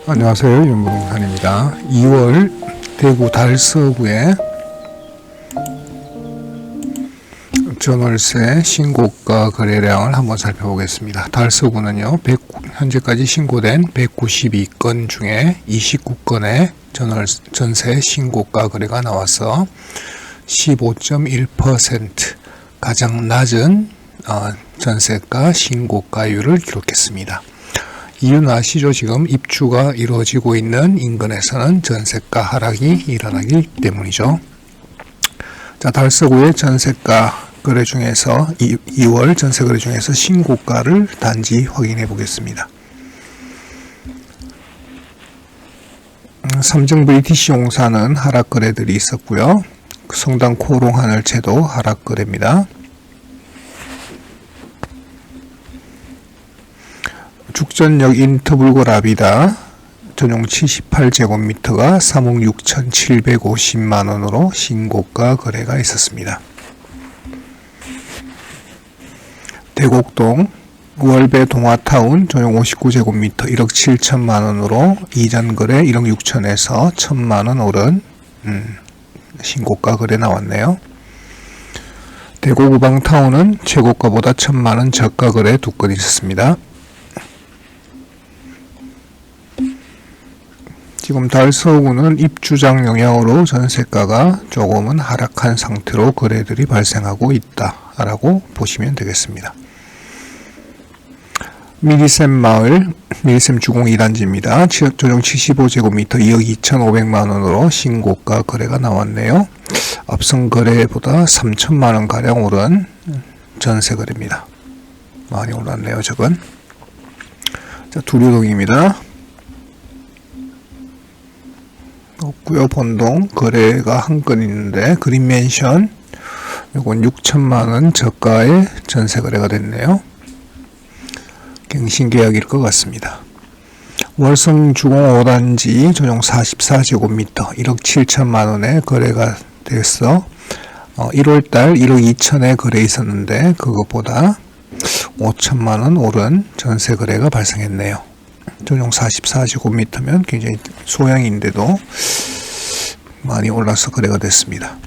안녕하세요. 윤부동산입니다. 2월 대구 달서구의 전월세 신고가 거래량을 한번 살펴보겠습니다. 달서구는요, 현재까지 신고된 192건 중에 29건의 전세 신고가 거래가 나와서 15.1% 가장 낮은 전세가 신고가율을 기록했습니다. 이유는 아시죠? 지금 입주가 이루어지고 있는 인근에서는 전세가 하락이 일어나기 때문이죠. 자, 달서구의 전세가 거래 중에서 2월 전세 거래 중에서 신고가를 단지 확인해 보겠습니다. 삼성 VTC 용사는 하락 거래들이 있었고요. 성당 코롱 하늘채도 하락 거래입니다. 죽전역 인터불고 라비다 전용 78제곱미터가 3억 6,750만원으로 신고가 거래가 있었습니다. 대곡동 월배 동화타운 전용 59제곱미터 1억 7천만원으로 이전 거래 1억 6천에서 1천만원 오른 신고가 거래 나왔네요. 대구 우방타운은 최고가보다 1천만원 저가 거래 2건 있었습니다. 지금 달서구는 입주장 영향으로 전세가가 조금은 하락한 상태로 거래들이 발생하고 있다라고 보시면 되겠습니다. 미리샘 마을, 미리샘 주공 2단지입니다. 조정 75제곱미터 2억 2,500만원으로 신고가 거래가 나왔네요. 앞선 거래보다 3천만원가량 오른 전세 거래입니다. 많이 올랐네요, 저건. 자, 두류동입니다. 없고요. 본동 거래가 한 건 있는데 그린맨션 요건 6천만원 저가의 전세 거래가 됐네요. 갱신 계약일 것 같습니다. 월성 주공 5단지 전용 44제곱미터 1억 7천만원에 거래가 됐어. 1월달 1억 2천에 거래 있었는데 그것보다 5천만원 오른 전세 거래가 발생했네요. 전용 44제곱미터면 굉장히 소양인데도 많이 올라서 거래가 됐습니다.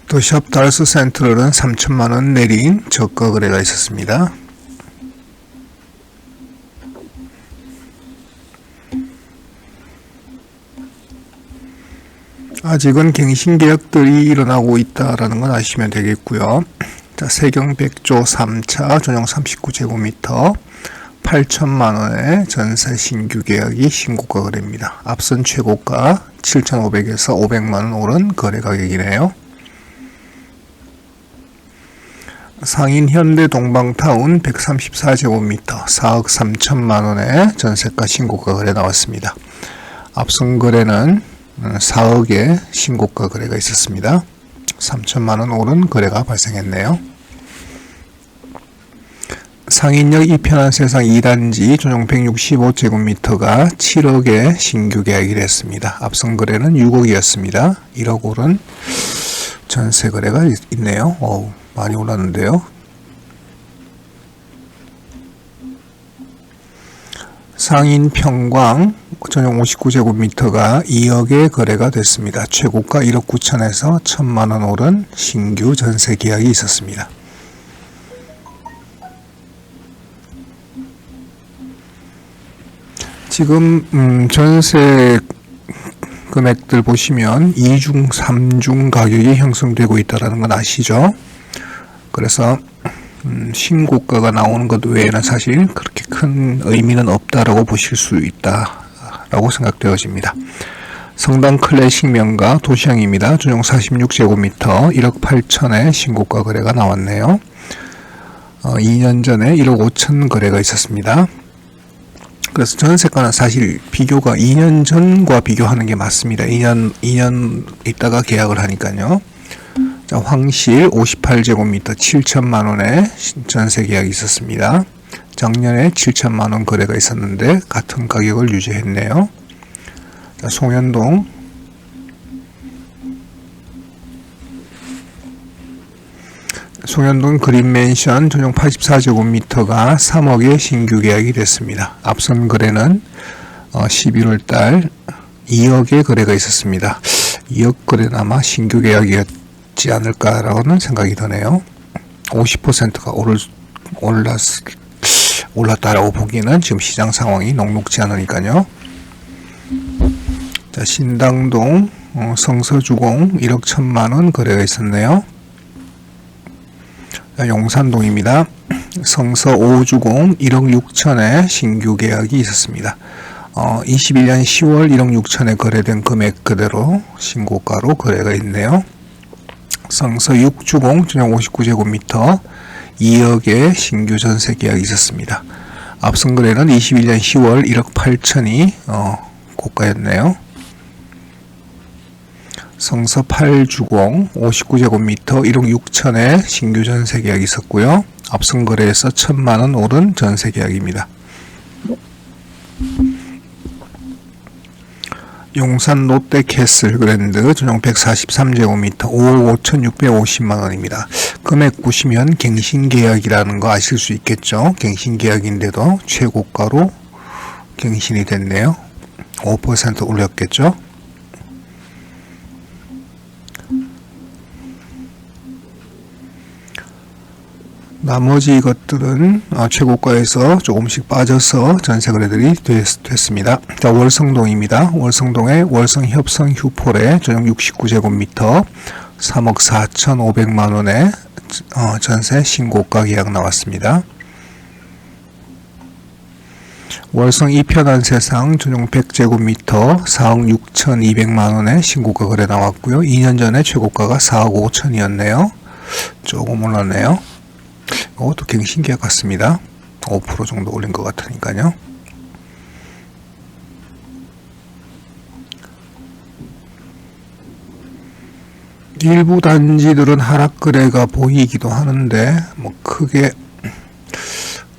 도시업 달스 센트럴은 3천만원 내린 저가 거래가 있었습니다. 아직은 갱신 계약들이 일어나고 있다라는 건 아시면 되겠고요. 자, 세경 백조 3차 전용 39제곱미터 8천만원의 전세 신규 계약이 신고가 거래입니다. 앞선 최고가 7,500에서 500만원 오른 거래 가격이네요. 상인 현대 동방타운 134제곱미터 4억 3천만원의 전세가 신고가 거래 나왔습니다. 앞선 거래는 4억의 신고가 거래가 있었습니다. 3천만원 오른 거래가 발생했네요. 상인역 이편한 세상 2단지 전용 165제곱미터가 7억의 신규 계약이 됐습니다. 앞선 거래는 6억이었습니다. 1억 오른 전세 거래가 있네요. 많이 올랐는데요. 상인 평광 전용 59제곱미터가 2억의 거래가 됐습니다. 최고가 1억 9천에서 1천만원 오른 신규 전세 계약이 있었습니다. 지금 전세 금액들 보시면 2중, 3중 가격이 형성되고 있다는 건 아시죠? 그래서 신고가가 나오는 것 외에는 사실 그렇게 큰 의미는 없다라고 보실 수 있다라고 생각되어집니다. 성당 클래식 명가 도시항입니다. 전용 46제곱미터 1억 8천에 신고가 거래가 나왔네요. 2년 전에 1억 5천 거래가 있었습니다. 그래서 전세가는 사실 비교가 2년 전과 비교하는 게 맞습니다. 2년 있다가 계약을 하니까요. 자, 황실 58제곱미터 7천만원의 전세 계약이 있었습니다. 작년에 7천만원 거래가 있었는데 같은 가격을 유지했네요. 자, 송현동 송현동 그린맨션 전용 84제곱미터가 3억에 신규 계약이 됐습니다. 앞선 거래는 11월 달 2억의 거래가 있었습니다. 2억 거래는 아마 신규 계약이었지 않을까라고는 생각이 드네요. 50%가 올랐다라고 보기에는 지금 시장 상황이 녹록지 않으니까요. 자, 신당동 성서주공 1억 1천만원 거래가 있었네요. 자, 용산동입니다. 성서 5주공 1억 6천에 신규 계약이 있었습니다. 21년 10월 1억 6천에 거래된 금액 그대로 신고가로 거래가 있네요. 성서 6주공 전용 59제곱미터 2억의 신규 전세 계약이 있었습니다. 앞선 거래는 21년 10월 1억 8천이 고가였네요. 성서 8주공 59제곱미터 1억 6천에 신규 전세 계약이 있었고요. 앞선 거래에서 1천만원 오른 전세 계약입니다. 용산 롯데캐슬 그랜드 전용 143제곱미터 5억 5,650만원입니다. 금액 보시면 갱신계약이라는 거 아실 수 있겠죠. 갱신계약인데도 최고가로 갱신이 됐네요. 5% 올렸겠죠. 나머지 것들은 최고가에서 조금씩 빠져서 전세 거래들이 됐습니다. 자, 월성동입니다. 월성동의 월성협성 휴폴에 전용 69제곱미터 3억 4,500만원에 전세 신고가 계약 나왔습니다. 월성 이편한 세상 전용 100제곱미터 4억 6,200만원에 신고가 거래 나왔고요. 2년 전에 최고가가 4억 5천이었네요. 조금 올랐네요. 이것도 갱신 계약 같습니다. 5% 정도 올린 것 같으니까요. 일부 단지들은 하락 거래가 보이기도 하는데 뭐 크게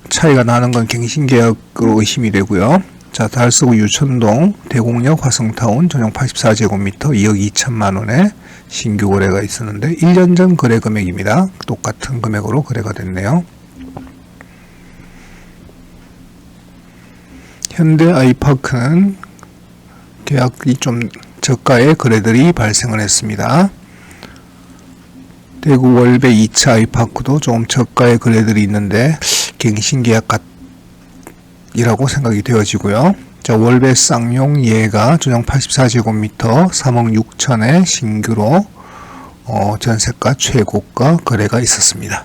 차이가 나는 건 갱신 계약으로 의심이 되고요. 자, 달서구 유천동 대곡역 화성타운 전용 84제곱미터 2억 2천만원에 신규 거래가 있었는데 1년 전 거래 금액입니다. 똑같은 금액으로 거래가 됐네요. 현대 아이파크는 계약이 좀 저가의 거래들이 발생을 했습니다. 대구 월배 2차 아이파크도 좀 저가의 거래들이 있는데 갱신 계약이라고 생각이 되어지고요. 자, 월배 쌍용 예가 전용 84제곱미터 3억 6천에 신규로 전세가 최고가 거래가 있었습니다.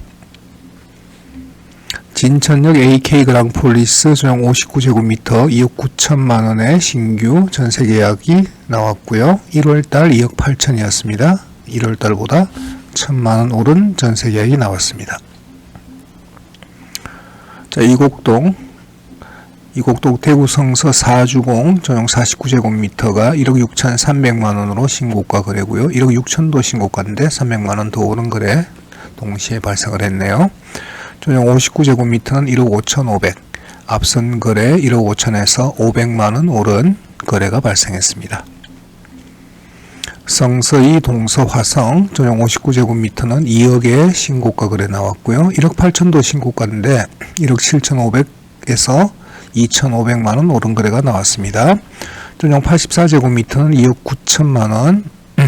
진천역 AK 그랑폴리스 전용 59제곱미터 2억 9천만원에 신규 전세 계약이 나왔고요. 1월달 2억 8천이었습니다. 1월달보다 1천만원 오른 전세 계약이 나왔습니다. 자, 이곡동 대구 성서 4주공 전용 49제곱미터가 1억 6,300만원으로 신고가 거래고요. 1억 6천도 신고가인데 300만원 더 오른 거래 동시에 발생을 했네요. 전용 59제곱미터는 1억 5,500, 앞선 거래 1억 5천에서 500만원 오른 거래가 발생했습니다. 성서이 동서 화성 전용 59제곱미터는 2억의 신고가 거래 나왔고요. 1억 8천도 신고가인데 1억 7,500에서 2,500만원 오른 거래가 나왔습니다. 전용 84제곱미터는 2억 9천만원,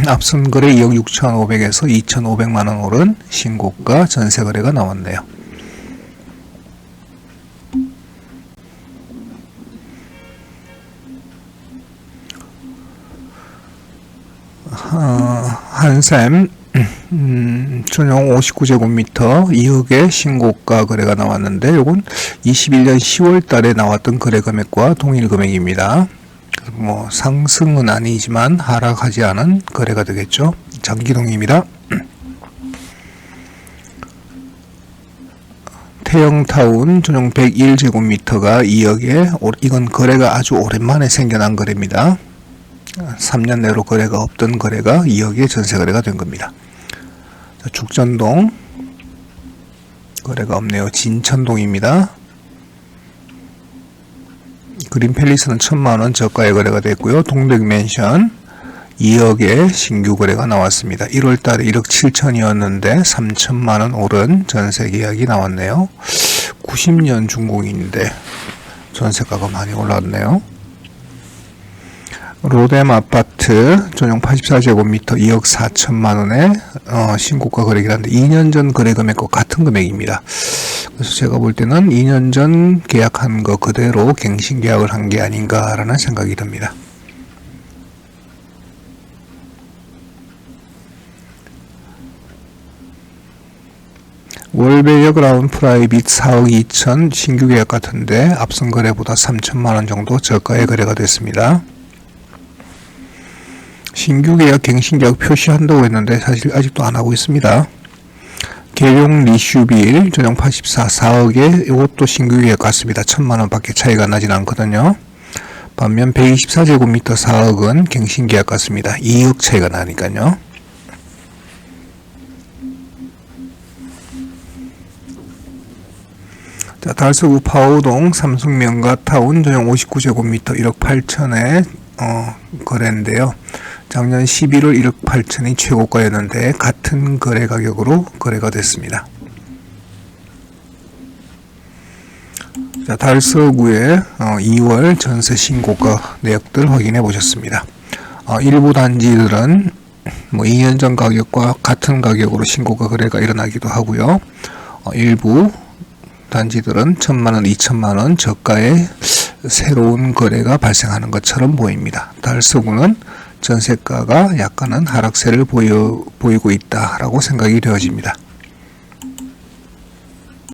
앞선 거래 2억 6,500에서 2,500만원 오른 신고가 전세 거래가 나왔네요. 한샘 전용 59제곱미터 2억의 신고가 거래가 나왔는데 이건 21년 10월 달에 나왔던 거래 금액과 동일 금액입니다. 뭐 상승은 아니지만 하락하지 않은 거래가 되겠죠. 장기동입니다. 태영타운 전용 101제곱미터가 2억에 이건 거래가 아주 오랜만에 생겨난 거래입니다. 3년 내로 거래가 없던 거래가 2억의 전세 거래가 된 겁니다. 죽전동 거래가 없네요. 진천동입니다. 그린팰리스는 1,000만원 저가의 거래가 됐고요. 동백맨션 2억의 신규 거래가 나왔습니다. 1월 달에 1억 7천이었는데 3천만 원 오른 전세 계약이 나왔네요. 90년 준공인데 전세가가 많이 올랐네요. 로뎀 아파트 전용 84제곱미터 2억 4천만 원에 신고가 거래긴 한데 2년 전 거래 금액과 같은 금액입니다. 그래서 제가 볼 때는 2년 전 계약한 거 그대로 갱신 계약을 한 게 아닌가라는 생각이 듭니다. 월배역 라운 프라이빗 4억 2천 신규 계약 같은데 앞선 거래보다 3천만 원 정도 저가에 거래가 됐습니다. 신규 계약 갱신 계약 표시한다고 했는데 사실 아직도 안 하고 있습니다. 계룡 리슈빌 전용 84 4억에 이것도 신규 계약 같습니다. 1,000만 원 밖에 차이가 나진 않거든요. 반면 124제곱미터 4억은 갱신 계약 같습니다. 2억 차이가 나니까요. 자, 달서구 파오동 삼성 명가타운 전용 59제곱미터 1억 8천에 거래인데요. 작년 11월 1억 8천이 최고가였는데 같은 거래 가격으로 거래가 됐습니다. 자, 달서구의 2월 전세 신고가 내역들 확인해 보셨습니다. 일부 단지들은 2년 전 가격과 같은 가격으로 신고가 거래가 일어나기도 하고요. 일부 단지들은 1,000만원, 2,000만원 저가의 새로운 거래가 발생하는 것처럼 보입니다. 달서구는 전세가가 약간은 하락세를 보이고 있다라고 생각이 되어집니다.